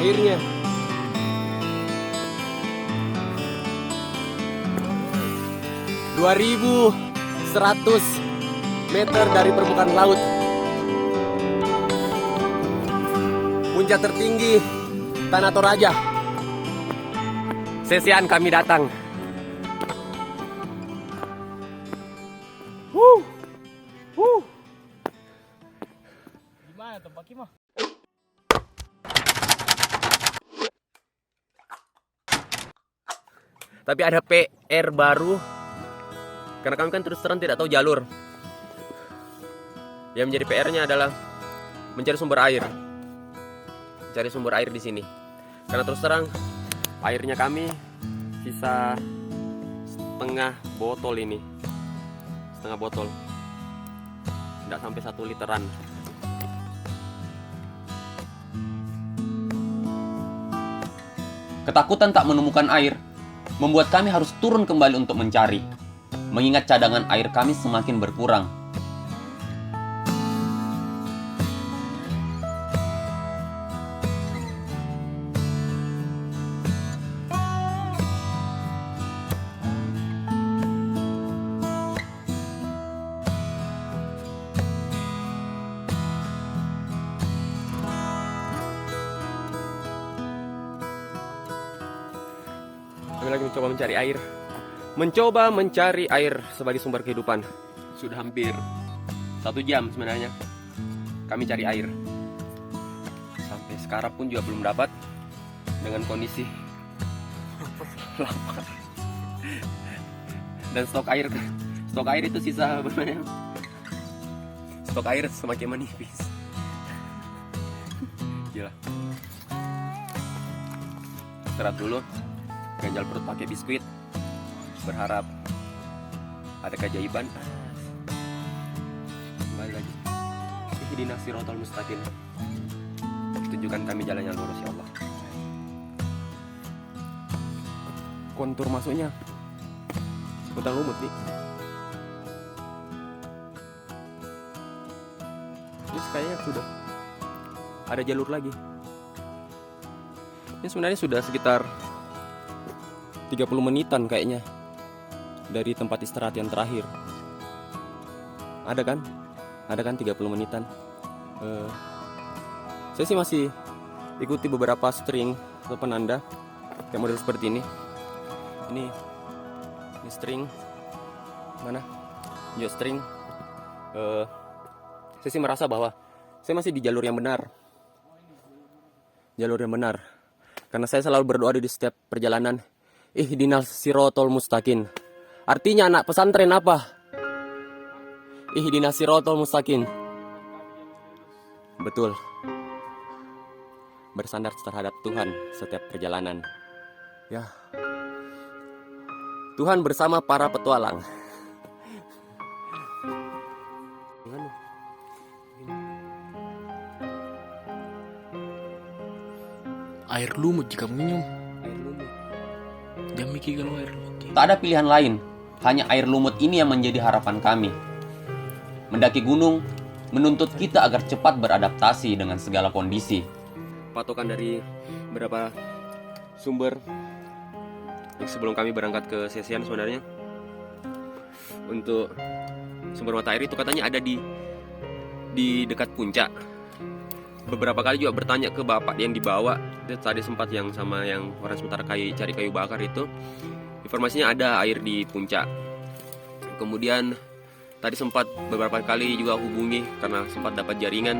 Akhirnya. ...2.100 meter dari permukaan laut. Puncak tertinggi Tanah Toraja. Sesian kami datang. Gimana tuh Pak Kimo? Tapi ada PR baru, karena kami kan terus terang tidak tahu jalur. Yang menjadi PR-nya adalah mencari sumber air. Mencari sumber air di sini. Karena terus terang airnya kami sisa setengah botol ini. Setengah botol. Tidak sampai 1 literan. Ketakutan tak menemukan air membuat kami harus turun kembali untuk mencari, mengingat cadangan air kami semakin berkurang. Kami lagi mencoba mencari air. Mencoba mencari air sebagai sumber kehidupan. Sudah hampir 1 jam sebenarnya kami cari air. Sampai sekarang pun juga belum dapat. Dengan kondisi lapar. Dan stok air itu sisa sebenarnya. Stok air semakin menipis. Gila. Istirahat dulu. Ganjal perut pakai biskuit, berharap ada keajaiban. Kembali lagi. Ihdinas siratal mustaqim. Tunjukkan kami jalan yang lurus ya Allah. Kontur masuknya hutan lumut nih. Ini kayaknya sudah ada jalur lagi. Ini sebenarnya sudah sekitar 30 menitan kayaknya dari tempat istirahat yang terakhir. Ada kan? Ada kan 30 menitan. Saya sih masih ikuti beberapa string atau penanda kayak model seperti ini. Ini string mana? Juga string. Saya sih merasa bahwa saya masih di jalur yang benar. Jalur yang benar. Karena saya selalu berdoa di setiap perjalanan. Ihdinas siratal mustaqim. Artinya anak pesantren apa? Ihdinas siratal mustaqim. Betul. Bersandar terhadap Tuhan setiap perjalanan. Ya. Tuhan bersama para petualang. Air lumut jika minum. Jangan mikir kalau air lumut. Tak ada pilihan lain, hanya air lumut ini yang menjadi harapan kami. Mendaki gunung menuntut kita agar cepat beradaptasi dengan segala kondisi. Patokan dari beberapa sumber yang sebelum kami berangkat ke Sesian sebenarnya, untuk sumber mata air itu katanya ada di dekat puncak. Beberapa kali juga bertanya ke bapak yang dibawa. Tadi sempat yang sama yang orang sementara cari kayu bakar itu, informasinya ada air di puncak. Kemudian tadi sempat beberapa kali juga hubungi karena sempat dapat jaringan,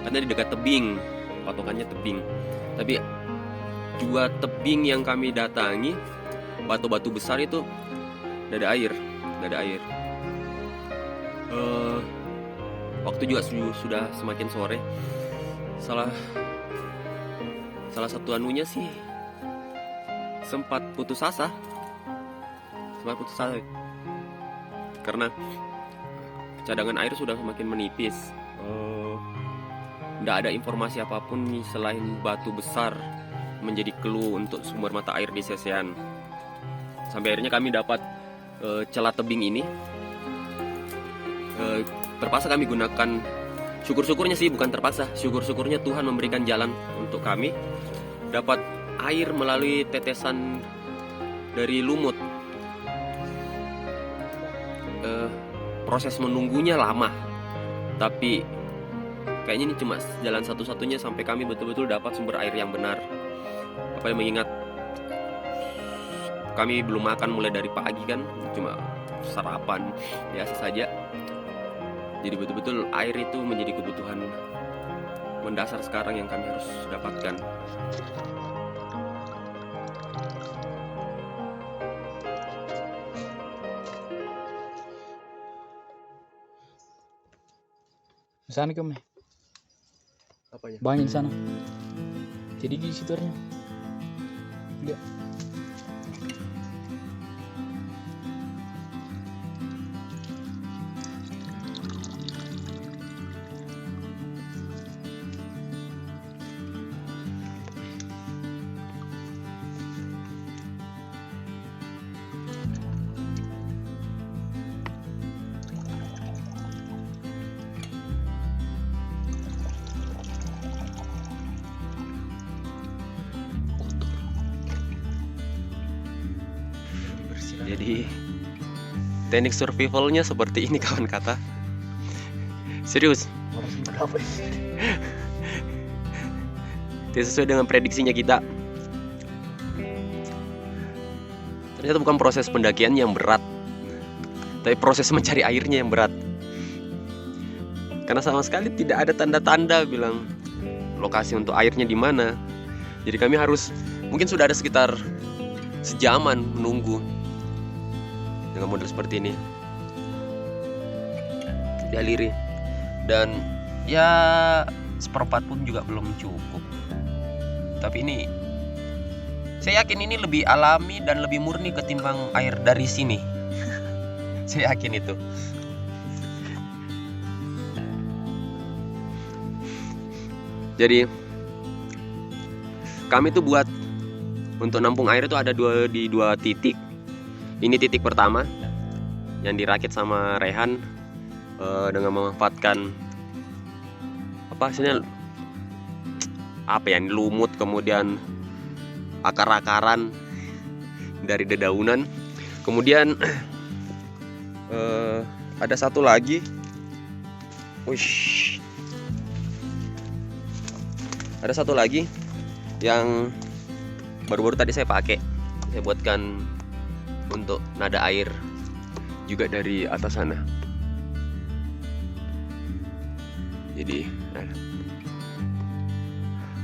karena di dekat tebing, patokannya tebing. Tapi juga tebing yang kami datangi, batu-batu besar itu tidak ada air. Waktu juga sudah semakin sore. Salah satu anunya sih sempat putus asa karena cadangan air sudah semakin menipis. Tidak ada informasi apapun nih selain batu besar menjadi clue untuk sumber mata air di Sesian. Sampai akhirnya kami dapat celah tebing ini. Terpaksa kami gunakan, syukur-syukurnya sih bukan terpaksa, syukur-syukurnya Tuhan memberikan jalan untuk kami. dapat air melalui tetesan dari lumut. Proses menunggunya lama, tapi kayaknya ini cuma jalan satu-satunya sampai kami betul-betul dapat sumber air yang benar. Apa yang mengingat kami belum makan mulai dari pagi kan, cuma sarapan biasa saja. Jadi betul-betul air itu menjadi kebutuhan mendasar sekarang yang kami harus dapatkan. Sana kami. Apa ya? Banyak di sana. Jadi di situ airnya. Lihat. Jadi teknik survivalnya seperti ini kawan kata. Serius, Orang berapa ini? tidak sesuai dengan prediksinya kita. Ternyata bukan proses pendakian yang berat, tapi proses mencari airnya yang berat. Karena sama sekali tidak ada tanda-tanda bilang lokasi untuk airnya di mana. Jadi kami harus, mungkin sudah ada sekitar sejaman menunggu dengan model seperti ini, dialiri, dan ya seperempat pun juga belum cukup. Tapi ini saya yakin ini lebih alami dan lebih murni ketimbang air dari sini. Saya yakin itu. Jadi kami tuh buat untuk nampung air itu ada di dua titik. Ini titik pertama yang dirakit sama Rehan dengan memanfaatkan lumut, kemudian akar-akaran dari dedaunan. Kemudian ada satu lagi, ada satu lagi yang baru-baru tadi saya pakai. Saya buatkan untuk nada air juga dari atas sana. Jadi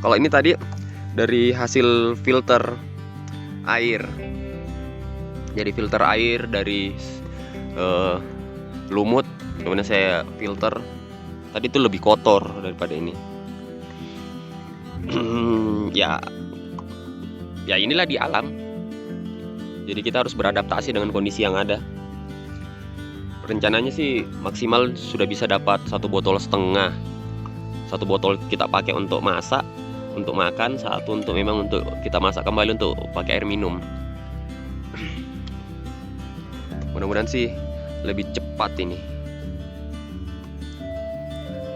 kalau ini tadi dari hasil filter air. Jadi filter air dari lumut, kemudian saya filter. Tadi itu lebih kotor daripada ini. Ya inilah di alam. Jadi kita harus beradaptasi dengan kondisi yang ada. Rencananya sih maksimal sudah bisa dapat 1,5 botol. 1 botol kita pakai untuk masak, untuk makan, 1 untuk memang untuk kita masak kembali untuk pakai air minum. Mudah-mudahan sih lebih cepat ini.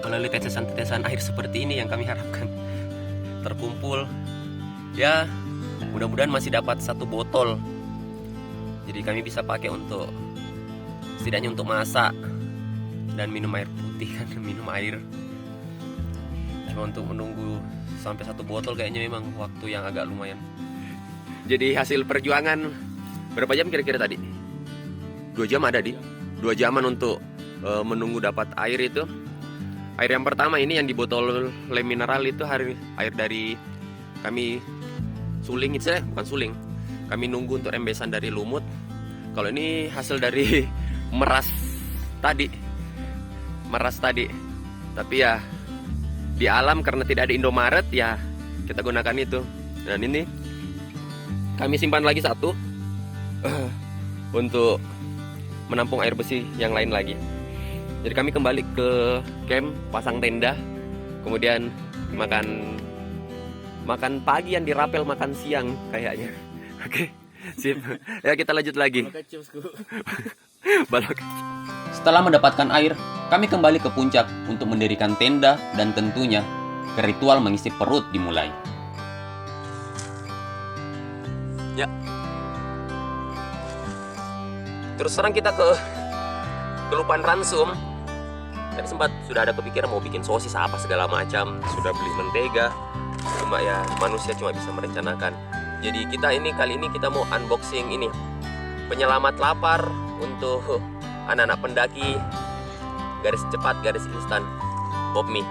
Melalui tetesan-tetesan air seperti ini yang kami harapkan terkumpul. Ya, mudah-mudahan masih dapat 1 botol. Jadi kami bisa pakai untuk setidaknya untuk masak dan minum air putih kan, minum air. Cuma untuk menunggu sampai 1 botol kayaknya memang waktu yang agak lumayan. Jadi hasil perjuangan berapa jam kira-kira tadi? 2 jam ada 2 jaman untuk menunggu dapat air itu. Air yang pertama ini yang di botol lem mineral itu air dari kami suling itu, bukan suling. Kami nunggu untuk rembesan dari lumut. Kalau ini hasil dari meras tadi. Tapi ya di alam karena tidak ada Indomaret ya kita gunakan itu. Dan ini kami simpan lagi 1 untuk menampung air bersih yang lain lagi. Jadi kami kembali ke camp, pasang tenda, kemudian makan pagi yang dirapel makan siang kayaknya. Oke, sip. Ya kita lanjut lagi. Balok. Setelah mendapatkan air, kami kembali ke puncak untuk mendirikan tenda dan tentunya ritual mengisi perut dimulai. Ya. Terus sekarang kita ke kelupaan ransum. Tadi sempat sudah ada kepikiran mau bikin sosis apa segala macam, sudah beli mentega. Cuma ya manusia cuma bisa merencanakan. Jadi kita kali ini kita mau unboxing ini penyelamat lapar untuk anak-anak pendaki garis cepat, garis instan, Pop Mie.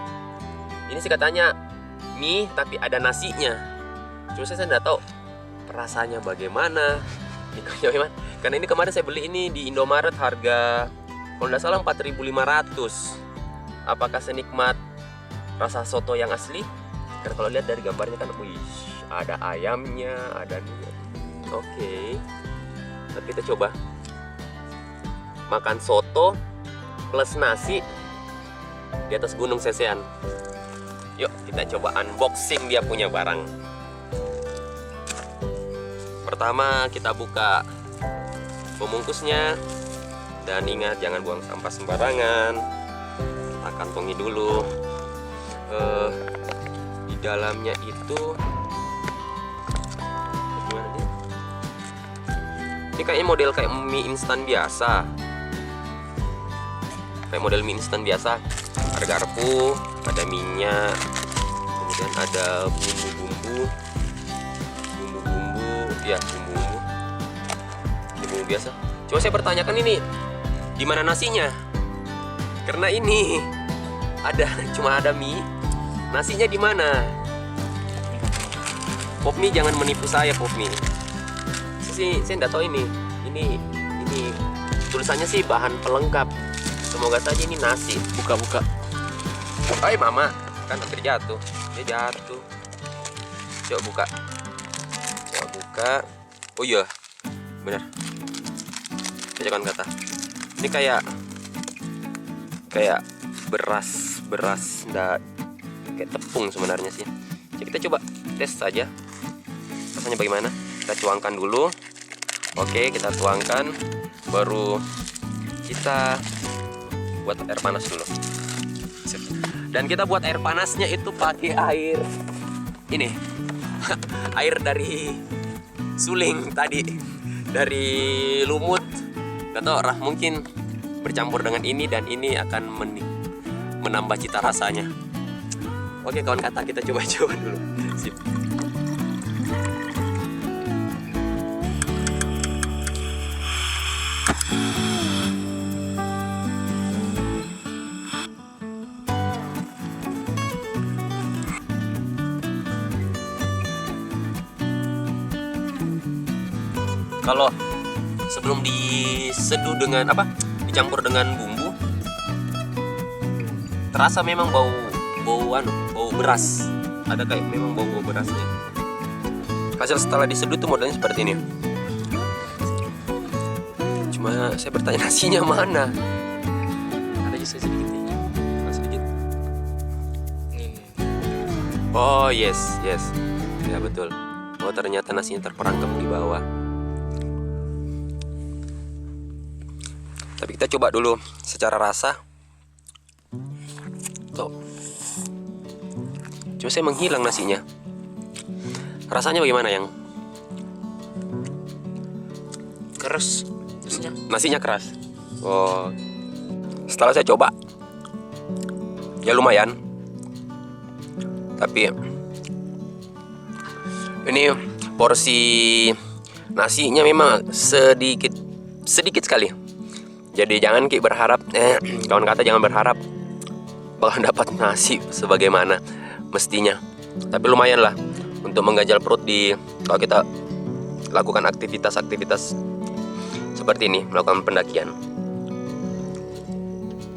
Ini sih katanya mie tapi ada nasinya. Cuma saya tidak tahu rasanya bagaimana. Karena ini kemarin saya beli ini di Indomaret harga kalau tidak salah 4.500. Apakah senikmat rasa soto yang asli? Karena kalau lihat dari gambarnya kan, wih, ada ayamnya, ada mie. Oke. Tapi kita coba makan soto plus nasi di atas gunung Sesean. Yuk kita coba unboxing dia punya barang. Pertama kita buka pembungkusnya. Dan ingat jangan buang sampah sembarangan. Kita kantongi dulu. Di dalamnya itu gimana nih? Ini kayaknya model kayak mie instan biasa. Kayak model mie instan biasa. Ada garpu, ada minyak, kemudian ada bumbu-bumbu, ya bumbu biasa. Coba saya pertanyakan ini, di mana nasinya? Karena ini cuma ada mie, nasinya di mana? Pop Mie jangan menipu saya, Pop Mie. Saya nggak tahu ini tulisannya sih bahan pelengkap. Semoga saja ini nasi. Buka. Hai mama, kan hampir jatuh. Dia jatuh. Coba buka. Oh iya, benar. Bacakan kata. Ini kayak beras enggak kayak tepung sebenarnya sih. Jadi kita coba tes saja. Rasanya bagaimana? Kita tuangkan dulu. Oke, kita tuangkan. Baru kita buat air panas dulu. Dan kita buat air panasnya itu pakai air ini. Air dari suling tadi. Dari lumut. Gak tau lah, mungkin bercampur dengan ini dan ini akan menambah cita rasanya. Oke kawan kata, kita coba dulu. Sip. Kalau sebelum diseduh dengan dicampur dengan bumbu, terasa memang bau beras. Ada kayak memang bau berasnya. Hasil setelah diseduh tuh modelnya seperti ini. Cuma saya bertanya nasinya mana? Ada juga sedikit ini. Sedikit. Oh yes. Ya betul. Oh ternyata nasinya terperangkap di bawah. Tapi kita coba dulu secara rasa. Tuh. Coba saya menghilang nasinya. Rasanya bagaimana yang? Keras. Nasinya keras. Oh. Setelah saya coba, ya lumayan. Tapi ini porsi nasinya memang sedikit sekali. Jadi jangan berharap, kawan kata jangan berharap bakal dapat nasi sebagaimana mestinya. Tapi lumayan lah untuk mengganjal perut kalau kita lakukan aktivitas seperti ini, melakukan pendakian.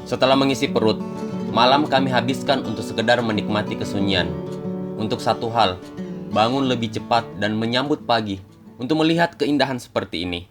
Setelah mengisi perut, malam kami habiskan untuk sekedar menikmati kesunyian. Untuk satu hal, bangun lebih cepat dan menyambut pagi untuk melihat keindahan seperti ini.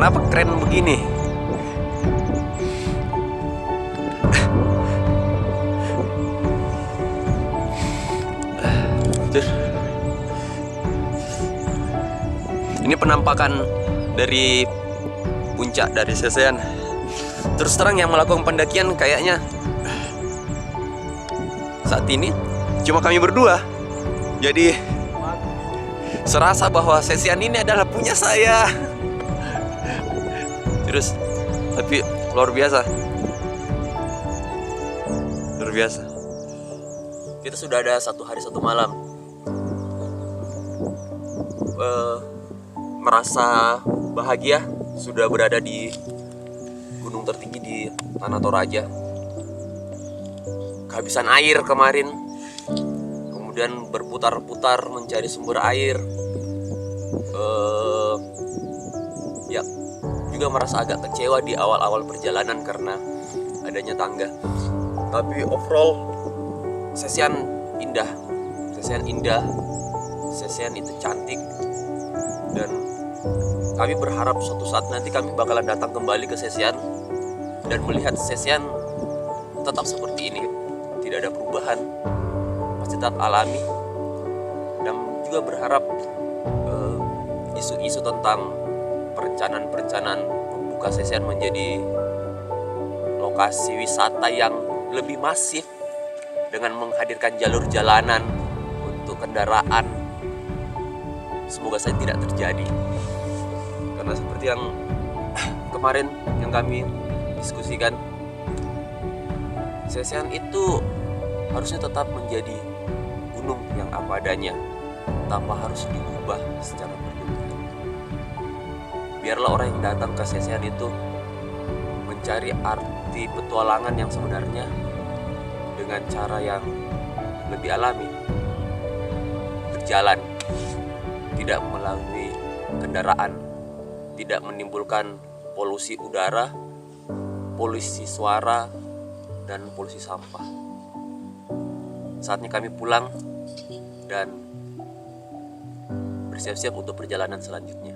Kenapa keren begini? Ini penampakan dari puncak dari Sesean. Terus terang yang melakukan pendakian kayaknya saat ini cuma kami berdua. Jadi serasa bahwa Sesean ini adalah punya saya. Terus tapi luar biasa. Luar biasa. Kita sudah ada 1 hari 1 malam. Merasa bahagia sudah berada di gunung tertinggi di Tanah Toraja. Kehabisan air kemarin, kemudian berputar-putar mencari sumber air. Ya, juga merasa agak kecewa di awal-awal perjalanan karena adanya tangga. Tapi overall Sesean indah, Sesean itu cantik. Dan kami berharap suatu saat nanti kami bakalan datang kembali ke Sesean dan melihat Sesean tetap seperti ini, tidak ada perubahan, masih tetap alami. Dan juga berharap isu-isu tentang perencanaan membuka Sesean menjadi lokasi wisata yang lebih masif dengan menghadirkan jalur jalanan untuk kendaraan, semoga saya tidak terjadi. Karena seperti yang kemarin yang kami diskusikan, Sesean itu harusnya tetap menjadi gunung yang apa adanya, tanpa harus diubah secara berlebihan. Biarlah orang yang datang ke Sesean itu mencari arti petualangan yang sebenarnya dengan cara yang lebih alami, berjalan, tidak melalui kendaraan, tidak menimbulkan polusi udara, polusi suara, dan polusi sampah. Saatnya kami pulang dan bersiap-siap untuk perjalanan selanjutnya.